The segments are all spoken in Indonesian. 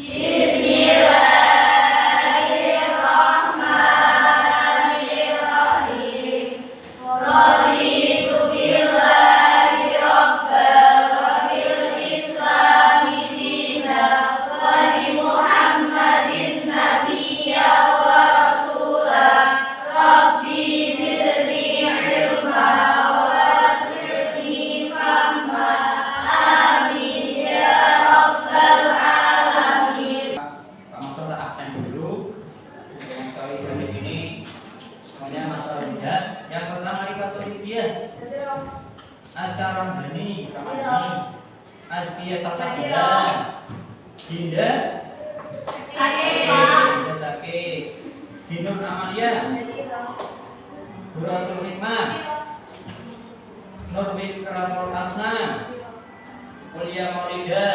Bismillah. Yang pertama dikatolis dia Askara Dani Ramani Askia Sakabila Dinda Sakit Dinur Amalia Buratul Hikmah Nurwin Kramul Asna Kuliah Maulida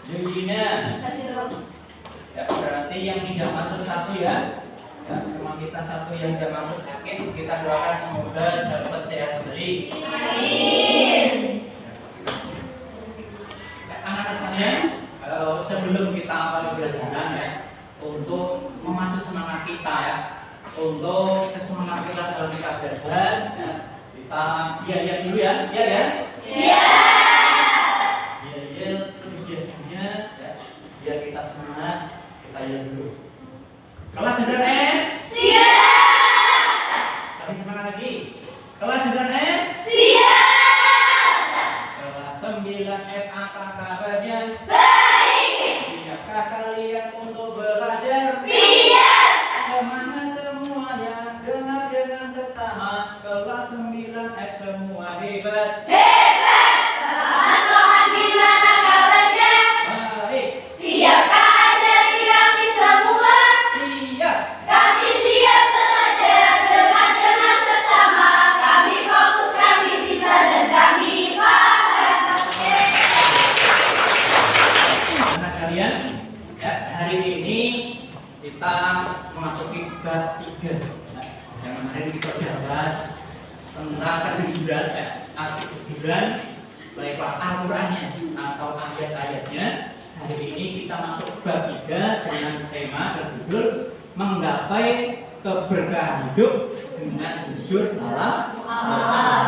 Julina. Ya, berarti yang tidak masuk satu ya. Ya, cuma kita satu yang tidak masuk sakit, kita doakan semoga cepat sehat kembali. Amin. Ya, anak-anak sekalian, sebelum kita awali pelajaran ya, untuk memacu semangat kita ya, untuk kesemangat kita dalam kita belajar, ya, kita lihat dulu ya, siap ya? Siap. Iya, seperti biasanya ya, biar kita semangat, kita lihat dulu. Kelas sederhana? Siap. Tapi semangat lagi. Kelas sederhana? Siap. Kelas 9 apa kabarnya? Baik. Siapkah kalian untuk belajar? Siap. Semangat semuanya, dengar seksama. Kelas 9 semua hebat. Hebat. Pasangan gimana kabarnya? Baik. Siapkah? Kita memasuki bab 3. Nah, yang kemarin kita sudah bahas tentang kejujuran ya, arti kejujuran baik Al-Qur'annya atau ayat-ayatnya. Hari ini kita masuk bab 3 dengan tema berjudul menggapai keberkahan hidup dengan jujur dalam amal.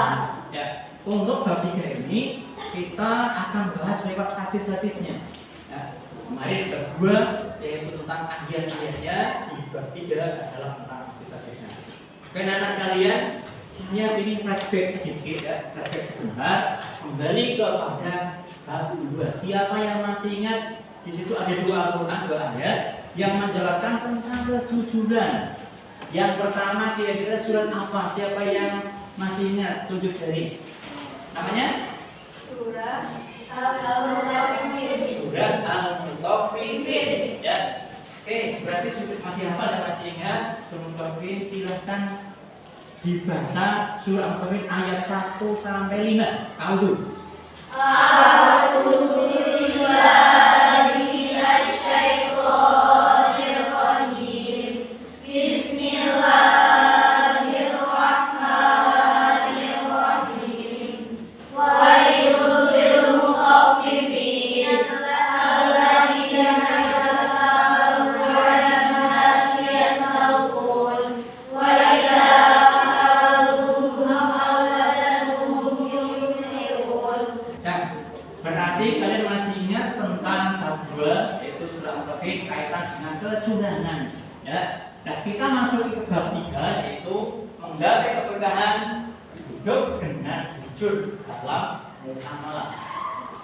Ya, untuk bab 3 ini kita akan bahas lewat hadis-hadisnya. Ya, kemarin kedua yaitu tentang ayat-ayatnya, di bab 3 adalah tentang hadis-hadisnya. Oke, anak sekalian, saya ingin flashback sedikit ya, flashback sebentar, kembali kepada bab 2. Siapa yang masih ingat? Di situ ada dua Al-Qur'an, dua ayat yang menjelaskan tentang kejujuran. Yang pertama kira-kira surat apa? Siapa yang masih ingat? Tunjuk jari. Namanya? Surat Al-Mutaffifin. Surat Al-Mutaffifin. Ya. Oke, berarti sudah masih hafal dan masih ingat. Al-Mutaffifin, silahkan dibaca surah Al-Mutaffifin ayat 1 sampai 5. A'udzu. Berarti kalian masih ingat tentang bab 2 yaitu surah Al-Mutaffifin kaitan dengan kecurangan ya. Nah, kita masuk ke bab 3 yaitu menggapai keberkahan hidup dengan jujur dalam muamalah.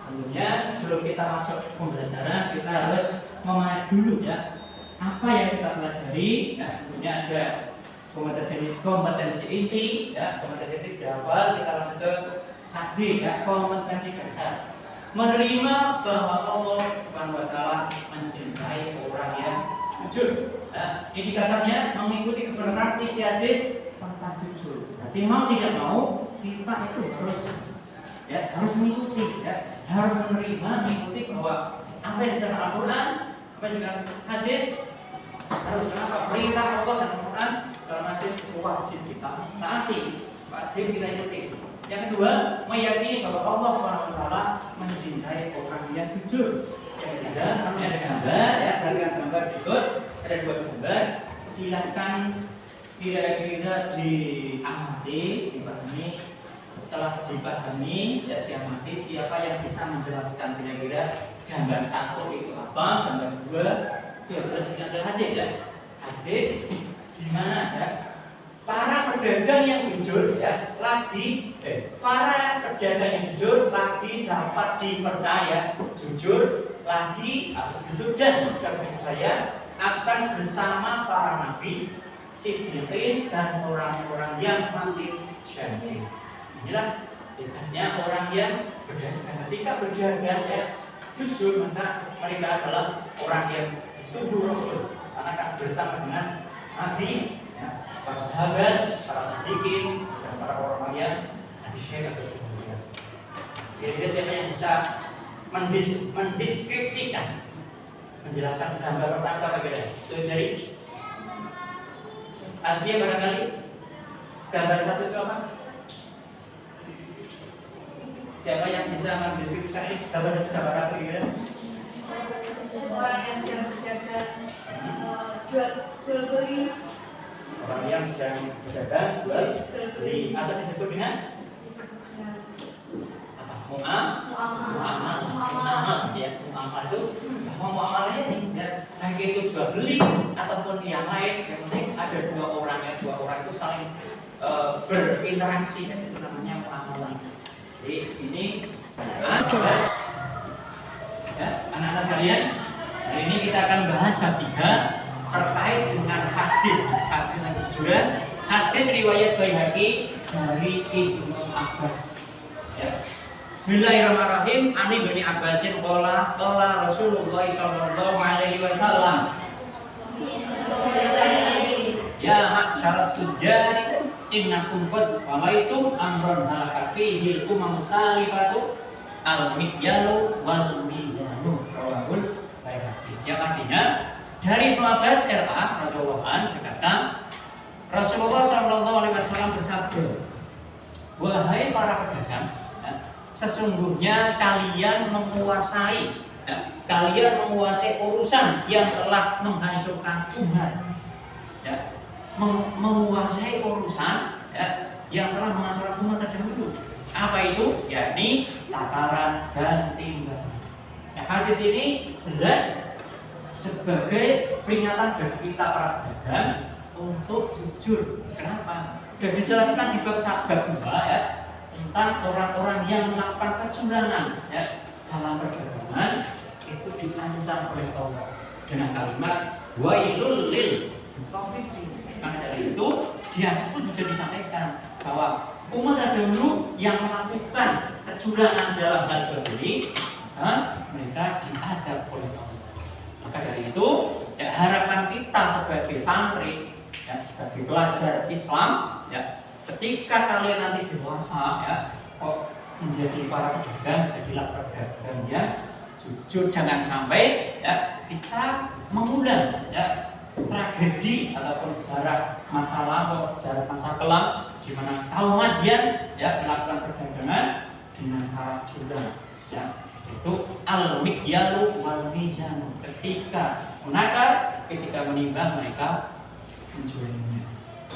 Tentunya sebelum kita masuk ke pembelajaran kita harus memahami dulu ya apa yang kita pelajari. Ya, tentunya ada kompetensi inti ya, kompetensi inti di awal, kita lanjut ke AD ya, kompetensi dasar. Menerima bahwa Allah Subhanahu wa taala mencintai orang yang jujur. Nah, indikatornya mengikuti kebenaran isi hadis tentang jujur. Berarti mau tidak mau kita itu harus mengikuti ya, harus menerima mengikuti bahwa apa yang disebut Al-Qur'an, apa juga hadis harus kenapa perintah Allah dan Al-Qur'an dalam hadis wajib kita taati, wajib kita ikuti. Yang kedua, meyakini bahwa Allah SWT mencintai orang yang jujur. Yang ketiga, kami ada gambar ya, perhatikan gambar berikut. Ada 2 gambar. Silakan kira-kira diamati, dipahami. Setelah dipahami, ya diamati siapa yang bisa menjelaskan kira-kira gambar 1 itu apa, gambar 2 itu jelas adalah hadis ya. Hadis di mana ya? Para pedagang yang jujur ya para pedagang yang jujur lagi dapat dipercaya, jujur lagi atau jujur dan dipercaya akan bersama para nabi, siddiqin dan orang-orang yang mati syahid. Inilah hebatnya orang yang berdagang. Ketika berdagang ya jujur, maka mereka adalah orang yang dituduh Rasul karena akan bersama dengan nabi, para sahabat, para siddiqin, dan para orang yang syahid atau syuhada. Kira-kira siapa yang bisa mendeskripsikan, menjelaskan gambar pertama apa kira? Itu jadi aslinya barangkali gambar 1 itu apa? Siapa yang bisa mendeskripsikan ini gambar apa kira? Orang yang sedang berjaga, jual beli. Orang yang sedang berdagang, jual beli, atau disebut dengan apa? Mu'amal ya, mu'amal itu mu'amalnya nih ya, baik itu jual beli ataupun yang lain, yang penting ada 2 orang ya, 2 orang itu saling berinteraksi, dan itu namanya mu'amalah. Jadi ini ya, anak-anak sekalian, hari ini kita akan bahas bab 3 terkait dengan hadis yang kejujuran, hadis riwayat Baihaqi dari Ibnu Abbas. Ya. Bismillahirrahmanirrahim. Ani bin Abbasin qala Rasulullah sallallahu alaihi wasallam. Ya maksyarat tujjar innakum qad walaitum amran halaka fihi al-umam salifatu al-mikyalu wal mizanu rawahul Baihaqi. Yang artinya dari Ibnu Abbas RA radhiyallahu anhu berkata, Rasulullah SAW bersabda, wahai para pedagang, ya, sesungguhnya kalian menguasai urusan yang telah menghancurkan umat, ya, menguasai urusan ya, yang telah menghancurkan umat terdahulu. Apa itu? Yakni takaran dan timbangan. Nah, hadis ini jelas sebagai peringatan bagi kita para pedagang untuk jujur. Kenapa? Sudah dijelaskan di bab 2 ya, tentang orang-orang yang melakukan kecurangan ya, dalam perdagangan itu diancam oleh Allah dengan kalimat wailul lil mutaffifin. Maka dari itu di hadis pun juga disampaikan bahwa umat terdahulu yang melakukan kecurangan dalam hal jual beli, mereka diadab oleh Allah. Maka dari itu ya, harapan kita sebagai santri ya, sebagai pelajar Islam ya, ketika kalian nanti dewasa ya, kok menjadi para pedagang, jadilah pedagang yang jujur. Jangan sampai ya, kita mengulang ya, tragedi ataupun sejarah masa lalu, sejarah masa kelam di mana kaum Madian ya, melakukan perdagangan dengan cara curang ya. Itu al-mikyalu wal mizan, ketika menakar, ketika menimbang mereka mencurinya.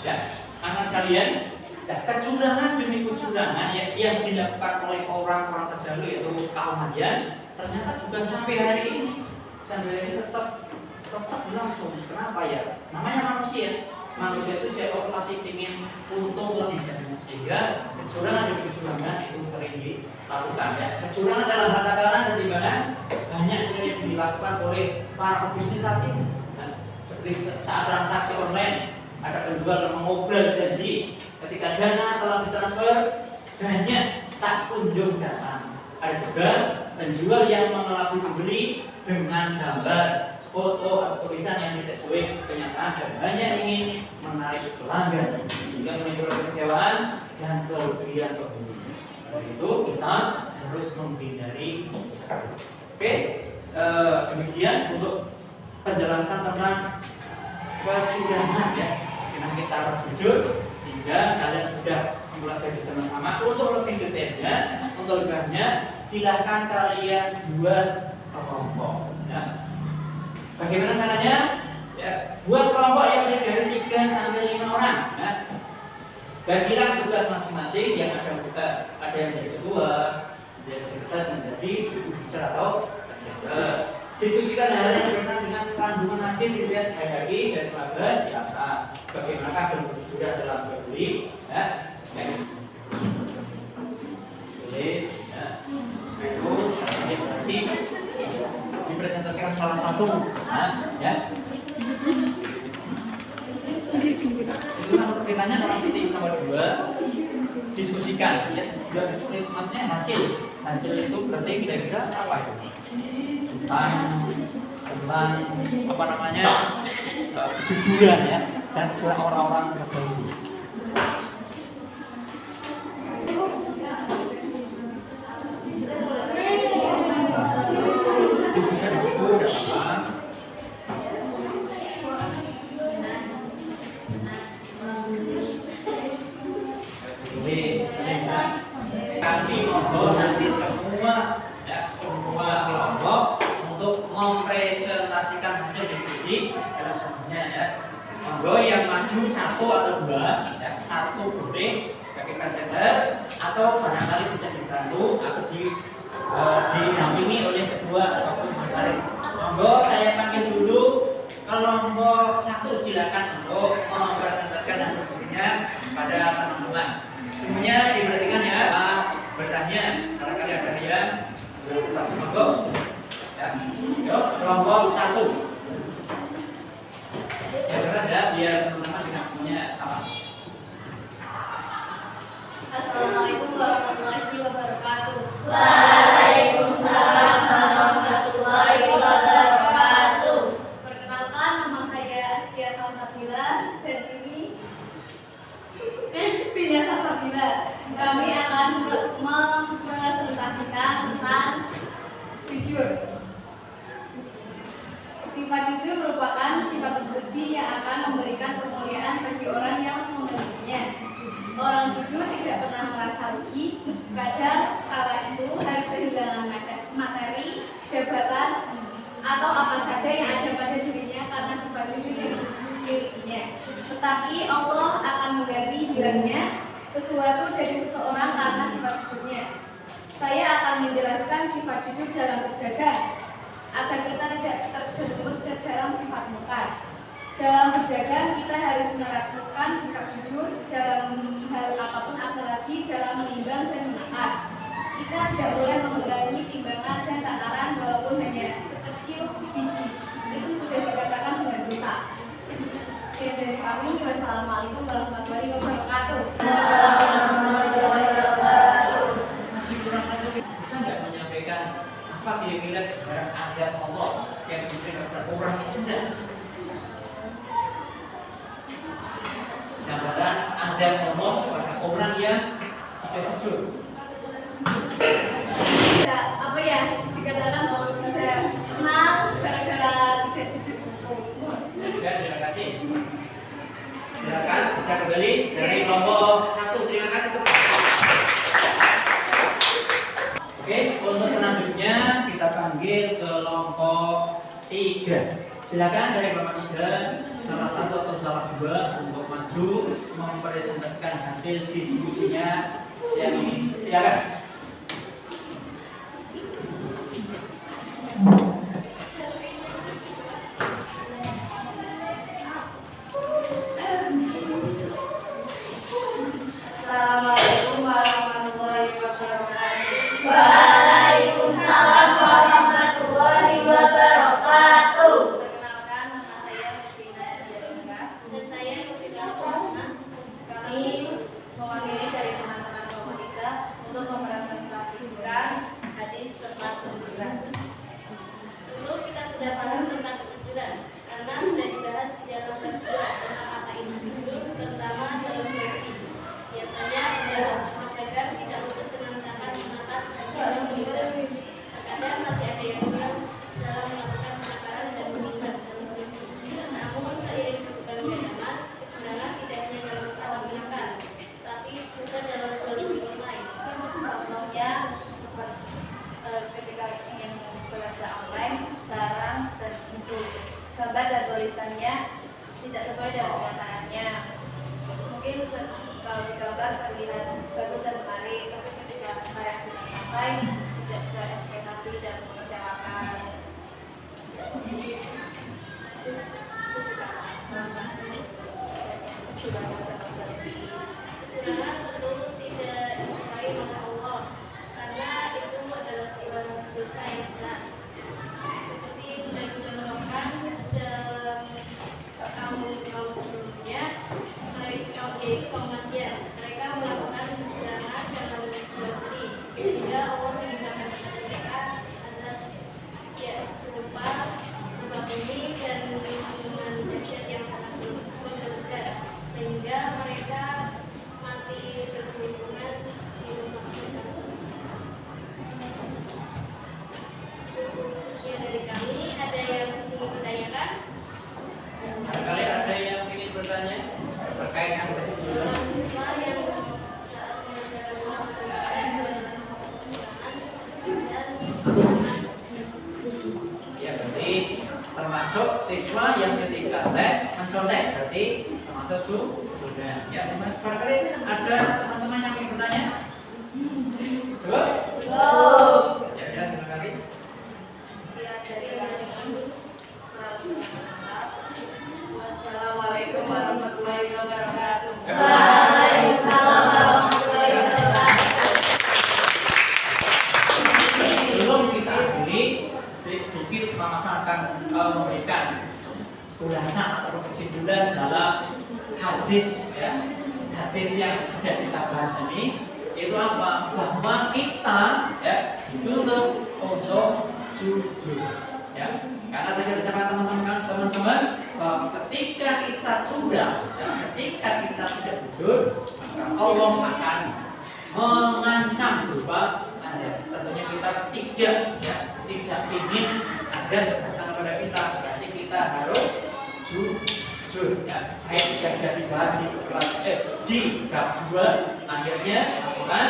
Ya, anak sekalian, ya, kecurangan demi kecurangan ya, yang dilakukan oleh orang-orang terdahulu yaitu kaum Madian ternyata juga sampai hari ini tetap berlangsung. Kenapa ya? Namanya manusia. Manusia itu siapa pasti ingin untung lebih banyak, sehingga kecurangan demi kecurangan itu sering dilakukan ya. Kecurangan dalam harta karun dan timbangan banyak yang dilakukan oleh para pebisnis saat ini. Nah, seperti saat transaksi online ada penjual mengobrol janji, ketika dana telah ditransfer banyak tak kunjung datang. Ada juga penjual yang mengelabui pembeli dengan gambar, foto atau tulisan yang tidak sesuai kenyataan dan hanya ingin menarik pelanggan sehingga menimbulkan kekecewaan dan kerugian pembeli. Dari itu kita harus menghindari. Oke, demikian untuk penjelasan tentang kecurangan ya. Dengan kita harus jujur sehingga kalian sudah mempelajari bersama-sama. Untuk lebih detailnya, untuk lebihnya silahkan kalian buat kelompok. Ya. Bagaimana caranya? Ya, buat kelompok yang terdiri dari 3 sampai 5 orang. Ya. Bagilah tugas masing-masing, yang ada yang jadi ketua, ada yang sekretaris menjadi juru bicara atau presenter. Diskusikan hal yang berkaitan dengan kandungan hadis riwayat Baihaqi dan Bagas di atas. Bagaimanakah sudah dalam teori? Ya. Tulis, ya. Itu berarti dipresentasikan salah satu, ya. Itu nomor pertanyaan nomor titik nomor 2 diskusikan, ya. Juga ditulis maksudnya hasil itu berarti kira-kira apa itu? Tentang apa namanya kejujuran, ya, dan kejujuran orang-orang terdahulu. Kami mohon nanti semua kelompok untuk mempresentasikan hasil diskusi dalam semuanya, ya. Monggo yang maju 1 atau 2, ya, 1 boleh sebagai presenter atau barangkali bisa dibantu atau didampingi oleh ketua ataupun sekretaris. Monggo saya panggil dulu kelompok 1, silakan untuk mempresentasikan hasil diskusinya pada teman-teman. Semuanya diperhatikan, ya. Bertanya, barangkali ada yang monggo. Ya, yuk kelompok 1. Ya keras, ya, biar teman-teman tidak semuanya sama. Assalamualaikum warahmatullahi wabarakatuh. Waalaikumsalam warahmatullahi wabarakatuh. Perkenalkan, nama saya Askia Salsabila dan ini Bina Salsabila. Kami akan mempresentasikan tentang jujur. Sifat jujur merupakan sifat terpuji yang akan memberikan kemuliaan bagi orang yang memilikinya. Orang jujur tidak pernah merasa rugi, kadang kala itu harus kehilangan materi, jabatan, atau apa saja yang ada pada dirinya karena sifat jujur yang dimilikinya. Tetapi Allah akan mengganti hilangnya sesuatu dari seseorang karena sifat jujurnya. Saya akan menjelaskan sifat jujur dalam berdagang agar kita tidak terjerumus ke dalam sifat mungkar. Dalam berdagang kita harus menerapkan sikap jujur dalam hal apapun, apalagi dalam menimbang dan menakar. Kita tidak boleh mengurangi timbangan dan takaran walaupun hanya sekecil biji. Itu sudah dikatakan dengan dosa. Sekian dari kami. Wassalamualaikum warahmatullahi wabarakatuh. Masih kurang satu, bisa nggak menyampaikan apa kira-kira barang adab Allah yang diberikan kepada orang yang cerdas? Gambaran adab Allah kepada orang yang tidak jujur. Tidak, apa ya, dikatakan tidak kenal gara-gara tidak jujur. Ya, terima kasih. Silakan bisa kembali dari kelompok 1. Terima kasih. Oke, untuk selanjutnya kita panggil kelompok 3. Silakan dari kelompok 3, salah 1 atau salah 2 untuk maju mempresentasikan hasil diskusinya siang ini. Silakan. Assalamualaikum warahmatullahi wabarakatuh. Waalaikumsalam warahmatullahi wabarakatuh. Perkenalkan, nama saya Musina Jessica dan saya Musina Kami mewakili dari teman-teman kelompok 3 untuk termasuk siswa yang ketika les mencontek, berarti termasuk sudah. Ya, teman-teman barangkali ada teman-teman yang ingin bertanya? Coba? Ya, terima kasih. Wassalamualaikum warahmatullahi wabarakatuh. Waalaikumsalam warahmatullahi wabarakatuh. Sebelum kita akhiri, sedikit Mama akan memberikan ulasan atau kesimpulan dalam hadis, ya. Hadis yang sudah kita bahas ini itu apa? Bahwa kita, ya, dituntut untuk jujur, ya. Karena saya bersama teman-teman bahwa ketika kita sudah, ya, ketika kita tidak jujur, maka Allah akan mengancam berupa tentunya kita tidak ingin agar datang kepada kita, berarti kita harus jujur, ya. Baik tidak dibahas di kelas di bab 2 akhirnya Al-Quran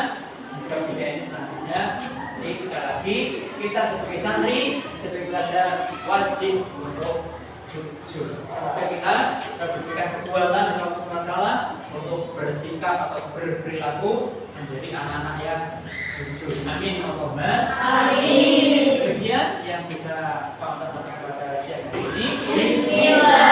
juga ini nantinya. Jadi sekali lagi kita sebagai santri, sebagai pelajar wajib untuk jujur sampai kita diberikan kekuatan dari Allah Subhanahu wa taala untuk bersikap atau berperilaku menjadi anak-anak yang jujur. Amin Allahumma amin. Demikian yang bisa Pak Ustaz sampaikan pada siang hari ini. Bismillah.